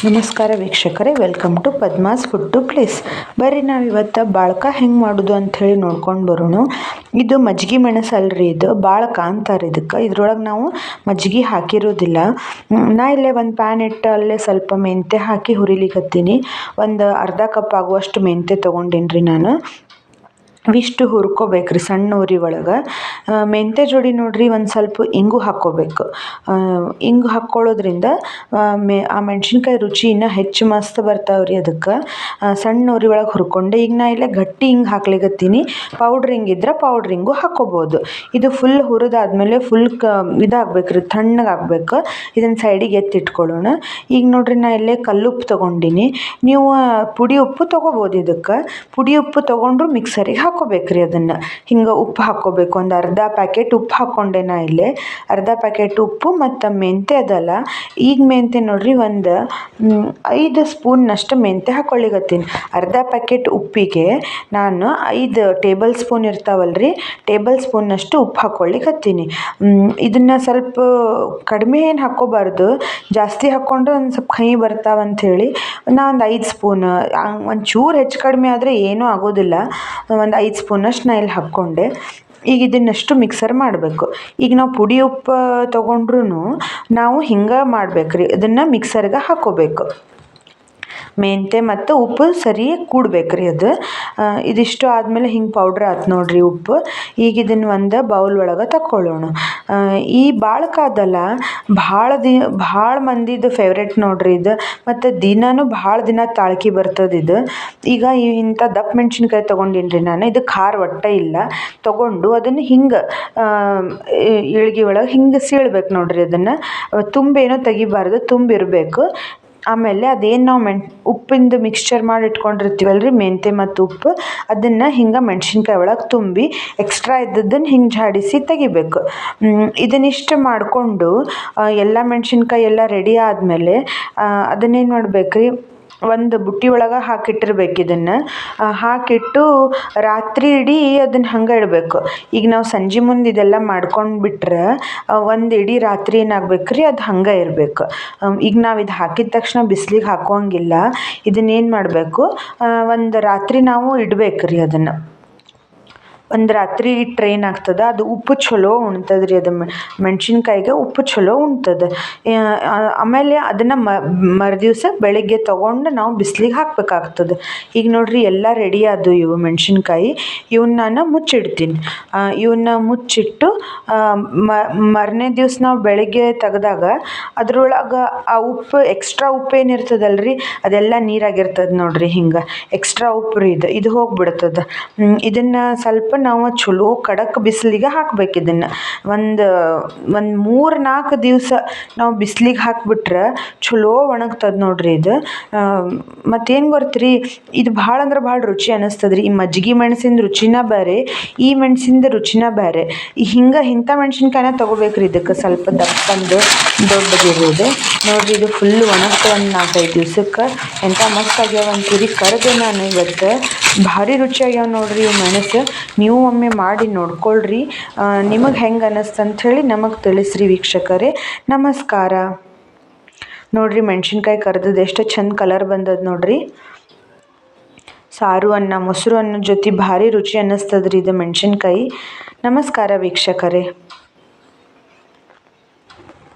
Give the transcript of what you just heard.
ನಮಸ್ಕಾರ ವೀಕ್ಷಕರೇ, welcome to Padma's food to place. ಬರ್ರಿ ನಾವಿವತ್ತು ಬಾಳ್ಕ ಹೆಂಗೆ ಮಾಡೋದು ಅಂಥೇಳಿ ನೋಡ್ಕೊಂಡು ಬರೋಣ. ಇದು ಮಜ್ಜಿಗೆ ಮೆಣಸು ಅಲ್ರಿ, ಇದು ಬಾಳ್ಕ ಅಂತಾರೆ ಇದಕ್ಕೆ. ಇದ್ರೊಳಗೆ ನಾವು ಮಜ್ಜಿಗೆ ಹಾಕಿರೋದಿಲ್ಲ. ನಾ ಇಲ್ಲೇ ಒಂದು ಪ್ಯಾನ್ ಇಟ್ಟು ಅಲ್ಲೇ ಸ್ವಲ್ಪ ಮೆಂತ್ಯ ಹಾಕಿ ಹುರಿಲಿಕತ್ತೀನಿ. ಒಂದು ಅರ್ಧ ಕಪ್ ಆಗುವಷ್ಟು ಮೆಂತ್ಯ ತೊಗೊಂಡೀನಿ ರೀ ನಾನು. ಇವಿಷ್ಟು ಹುರ್ಕೋಬೇಕ್ರಿ ಸಣ್ಣ ಉರಿ ಒಳಗೆ. ಮೆಂತ್ಯ ಜೋಡಿ ನೋಡ್ರಿ ಒಂದು ಸ್ವಲ್ಪ ಇಂಗು ಹಾಕ್ಕೋಬೇಕು. ಇಂಗು ಹಾಕ್ಕೊಳ್ಳೋದ್ರಿಂದ ಆ ಮೆಣಸಿನ್ಕಾಯಿ ರುಚಿ ಇನ್ನೂ ಹೆಚ್ಚು ಮಸ್ತ್ ಬರ್ತಾವ್ರಿ. ಅದಕ್ಕೆ ಸಣ್ಣ ಉರಿ ಒಳಗೆ ಹುರ್ಕೊಂಡೆ. ಈಗ ನಾ ಇಲ್ಲೇ ಗಟ್ಟಿ ಹಿಂಗೆ ಹಾಕ್ಲಿಕತ್ತೀನಿ. ಪೌಡ್ರ್ ಹಿಂಗಿದ್ರೆ ಪೌಡ್ರ್ ಹಿಂಗು ಹಾಕ್ಕೋಬೋದು. ಇದು ಫುಲ್ ಹುರಿದಾದ್ಮೇಲೆ ಫುಲ್ ಇದಾಗಬೇಕ್ರಿ, ತಣ್ಣಗೆ ಆಗ್ಬೇಕು. ಇದನ್ನು ಸೈಡಿಗೆ ಎತ್ತಿಟ್ಕೊಳ್ಳೋಣ. ಈಗ ನೋಡ್ರಿ ನಾ ಇಲ್ಲೇ ಕಲ್ಲುಪ್ಪು ತೊಗೊಂಡಿನಿ. ನೀವು ಪುಡಿ ಉಪ್ಪು ತೊಗೋಬೋದು. ಇದಕ್ಕೆ ಪುಡಿ ಉಪ್ಪು ತೊಗೊಂಡ್ರು ಮಿಕ್ಸರಿಗೆ ಹಾಕ್ಕೋಬೇಕ್ರಿ. ಅದನ್ನು ಹಿಂಗೆ ಉಪ್ಪು ಹಾಕ್ಕೋಬೇಕು. ಒಂದು ಅರ್ಧ ಪ್ಯಾಕೆಟ್ ಉಪ್ಪು ಹಾಕ್ಕೊಂಡೆ ನಾ ಇಲ್ಲೇ. ಅರ್ಧ ಪ್ಯಾಕೆಟ್ ಉಪ್ಪು ಮತ್ತು ಮೆಂತ್ಯ ಅದಲ್ಲ, ಈಗ ಮೆಂತ್ಯ ನೋಡ್ರಿ ಒಂದು 5 ಸ್ಪೂನ್ನಷ್ಟು ಮೆಂತ್ಯ ಹಾಕ್ಕೊಳ್ಳಿಕತ್ತೀನಿ. ಅರ್ಧ ಪ್ಯಾಕೆಟ್ ಉಪ್ಪಿಗೆ ನಾನು 5 ಟೇಬಲ್ ಸ್ಪೂನ್ ಇರ್ತಾವಲ್ರಿ, ಟೇಬಲ್ ಸ್ಪೂನ್ನಷ್ಟು ಉಪ್ಪು ಹಾಕ್ಕೊಳ್ಳಿಕತ್ತೀನಿ. ಇದನ್ನು ಸ್ವಲ್ಪ ಕಡಿಮೆ ಏನು ಹಾಕ್ಕೋಬಾರ್ದು, ಜಾಸ್ತಿ ಹಾಕ್ಕೊಂಡ್ರೆ ಒಂದು ಸ್ವಲ್ಪ ಕಹಿ ಬರ್ತಾವಂಥೇಳಿ ನಾ ಒಂದು 5 ಸ್ಪೂನ್, ಒಂಚೂರು ಹೆಚ್ಚು ಕಡಿಮೆ ಆದರೆ ಏನೂ ಆಗೋದಿಲ್ಲ. ಒಂದು 5 ಸ್ಪೂನಷ್ಟು ನಾ ಇಲ್ಲಿ ಹಾಕ್ಕೊಂಡೆ. ಈಗ ಇದನ್ನಷ್ಟು ಮಿಕ್ಸರ್ ಮಾಡಬೇಕು. ಈಗ ನಾವು ಪುಡಿ ಉಪ್ಪು ತೊಗೊಂಡ್ರೂ ನಾವು ಹಿಂಗೆ ಮಾಡ್ಬೇಕ್ರಿ, ಇದನ್ನು ಮಿಕ್ಸರ್ಗೆ ಹಾಕ್ಕೋಬೇಕು. ಮೆಂತ್ಯ ಮತ್ತು ಉಪ್ಪು ಸರಿಯಾಗಿ ಕೂಡ್ಬೇಕ್ರಿ ಅದು. ಇದಿಷ್ಟು ಆದಮೇಲೆ ಹಿಂಗೆ ಪೌಡ್ರ್ ಆಯ್ತು ನೋಡ್ರಿ ಉಪ್ಪು. ಈಗ ಇದನ್ನು ಒಂದು ಬೌಲ್ ಒಳಗೆ ತಕ್ಕೊಳ್ಳೋಣ. ಈ ಬಾಳ್ಕ ಅದಲ್ಲ, ಭಾಳ ಮಂದಿದು ಫೇವ್ರೇಟ್ ನೋಡ್ರಿ ಇದು. ಮತ್ತು ದಿನಾನು ಭಾಳ ದಿನ ತಾಳ್ಕಿ ಬರ್ತದೆ ಇದು. ಈಗ ಇಂಥ ದಪ್ಪ ಮೆಣಸಿನ್ಕಾಯಿ ತೊಗೊಂಡಿನಿ ರೀ ನಾನು. ಇದು ಖಾರ ಒಟ್ಟೆ ಇಲ್ಲ. ತೊಗೊಂಡು ಅದನ್ನು ಹಿಂಗೆ ಇಳ್ಗೆ ಒಳಗೆ ಹಿಂಗೆ ಸೀಳ್ಬೇಕು ನೋಡ್ರಿ. ಅದನ್ನು ತುಂಬೇನೋ ತೆಗಿಬಾರ್ದು, ತುಂಬಿರಬೇಕು. ಆಮೇಲೆ ಅದೇನು ನಾವು ಉಪ್ಪಿಂದು ಮಿಕ್ಸ್ಚರ್ ಮಾಡಿ ಇಟ್ಕೊಂಡಿರ್ತೀವಲ್ರಿ, ಮೆಂತ್ಯ ಮತ್ತು ಉಪ್ಪು, ಅದನ್ನು ಹಿಂಗೆ ಮೆಣಸಿನ್ಕಾಯಿ ಒಳಗೆ ತುಂಬಿ ಎಕ್ಸ್ಟ್ರಾ ಇದ್ದದ್ದನ್ನು ಹಿಂಗೆ ಝಾಡಿಸಿ ತೆಗಿಬೇಕು. ಇದನ್ನಿಷ್ಟು ಮಾಡಿಕೊಂಡು ಎಲ್ಲ ಮೆಣಸಿನ್ಕಾಯಿ ಎಲ್ಲ ರೆಡಿ ಆದಮೇಲೆ ಅದನ್ನೇನು ಮಾಡ್ಬೇಕ್ರಿ, ಒಂದು ಬುಟ್ಟಿ ಒಳಗೆ ಹಾಕಿಟ್ಟಿರ್ಬೇಕು. ಇದನ್ನು ಹಾಕಿಟ್ಟು ರಾತ್ರಿ ಇಡೀ ಅದನ್ನು ಹಂಗೆ ಇಡಬೇಕು. ಈಗ ನಾವು ಸಂಜೆ ಮುಂದೆ ಇದೆಲ್ಲ ಮಾಡ್ಕೊಂಡು ಬಿಟ್ರೆ ಒಂದು ಇಡೀ ರಾತ್ರಿ ಏನಾಗಬೇಕ್ರಿ, ಅದು ಹಂಗೆ ಇರಬೇಕು. ಈಗ ನಾವು ಇದು ಹಾಕಿದ ತಕ್ಷಣ ಬಿಸಿಲಿಗೆ ಹಾಕೋಂಗಿಲ್ಲ. ಇದನ್ನೇನು ಮಾಡಬೇಕು, ಒಂದು ರಾತ್ರಿ ನಾವು ಇಡಬೇಕ್ರಿ. ಅದನ್ನು ಒಂದು ರಾತ್ರಿ ಇಟ್ಟರೆ ಏನಾಗ್ತದೆ, ಅದು ಉಪ್ಪು ಚಲೋ ಉಣ್ತದೆ ರೀ. ಅದು ಮೆಣಸಿನ್ಕಾಯಿಗೆ ಉಪ್ಪು ಚಲೋ ಉಣ್ತದೆ. ಆಮೇಲೆ ಅದನ್ನು ಮರುದಿವ್ಸ ಬೆಳಿಗ್ಗೆ ತೊಗೊಂಡು ನಾವು ಬಿಸಿಲಿಗೆ ಹಾಕಬೇಕಾಗ್ತದೆ. ಈಗ ನೋಡ್ರಿ ಎಲ್ಲ ರೆಡಿ ಆದವು ಇವು ಮೆಣಸಿನ್ಕಾಯಿ. ಇವನ್ನ ನಾನು ಮುಚ್ಚಿಡ್ತೀನಿ. ಇವನ್ನ ಮುಚ್ಚಿಟ್ಟು ಮರನೇ ದಿವ್ಸ ನಾವು ಬೆಳಿಗ್ಗೆ ತೆಗೆದಾಗ ಅದ್ರೊಳಗೆ ಆ ಉಪ್ಪು, ಎಕ್ಸ್ಟ್ರಾ ಉಪ್ಪು ಏನಿರ್ತದಲ್ರಿ, ಅದೆಲ್ಲ ನೀರಾಗಿರ್ತದೆ ನೋಡ್ರಿ. ಹಿಂಗೆ ಎಕ್ಸ್ಟ್ರಾ ಉಪ್ಪು ರೀ ಇದು ಹೋಗ್ಬಿಡ್ತದೆ. ಇದನ್ನು ಸ್ವಲ್ಪ ನಾವು ಚಲೋ ಖಡಕ್ ಬಿಸಿಲಿಗೆ ಹಾಕ್ಬೇಕು. ಇದನ್ನು ಒಂದು 3-4 ದಿವಸ ನಾವು ಬಿಸಿಲಿಗೆ ಹಾಕಿಬಿಟ್ರೆ ಚಲೋ ಒಣಗ್ತದೆ ನೋಡ್ರಿ ಇದು. ಮತ್ತೇನು ಗೊತ್ತ್ರಿ, ಇದು ಭಾಳ ಅಂದ್ರೆ ಭಾಳ ರುಚಿ ಅನ್ನಿಸ್ತದೆ ರೀ. ಈ ಮಜ್ಜಿಗೆ ಮೆಣಸಿನ ರುಚಿನ ಬೇರೆ, ಈ ಮೆಣಸಿಂದ ರುಚಿನ ಬೇರೆ. ಇಂಥ ಮೆಣಸಿನ್ಕಾಯಿನ ತೊಗೋಬೇಕ್ರಿ. ಇದಕ್ಕೆ ಸ್ವಲ್ಪ ದಪ್ಪಂದು ದೊಡ್ಡದಿರೋದು ನೋಡ್ರಿ. ಇದು ಫುಲ್ ಒಣಗ್ತು ಒಂದು 4-5 ದಿವ್ಸಕ್ಕೆ. ಎಂಥ ಮಸ್ತ್ ಆಗ್ಯಾವ ಅಂತೀರಿ. ಕರೆದೆ ನಾನು ಇವತ್ತು. ಭಾರಿ ರುಚಿಯಾಗ್ಯಾವ ನೋಡ್ರಿ ಇವು ಮೆಣಸು. ನೀವು ಒಮ್ಮೆ ಮಾಡಿ ನೋಡ್ಕೊಳ್ರಿ. ನಿಮಗೆ ಹೆಂಗೆ ಅನ್ನಿಸ್ತು ಅಂಥೇಳಿ ನಮಗೆ ತಿಳಿಸ್ರಿ ವೀಕ್ಷಕರೇ. ನಮಸ್ಕಾರ. ನೋಡ್ರಿ ಮೆಣಸಿನ್ಕಾಯಿ ಕರೆದದ್ದು ಎಷ್ಟು ಚಂದ ಕಲರ್ ಬಂದದ್ದು ನೋಡ್ರಿ. ಸಾರು ಅನ್ನ, ಮೊಸರು ಅನ್ನದ ಜೊತೆ ಭಾರಿ ರುಚಿ ಅನ್ನಿಸ್ತದ್ರಿ ಇದು ಮೆಣಸಿನ್ಕಾಯಿ. ನಮಸ್ಕಾರ ವೀಕ್ಷಕರೇ.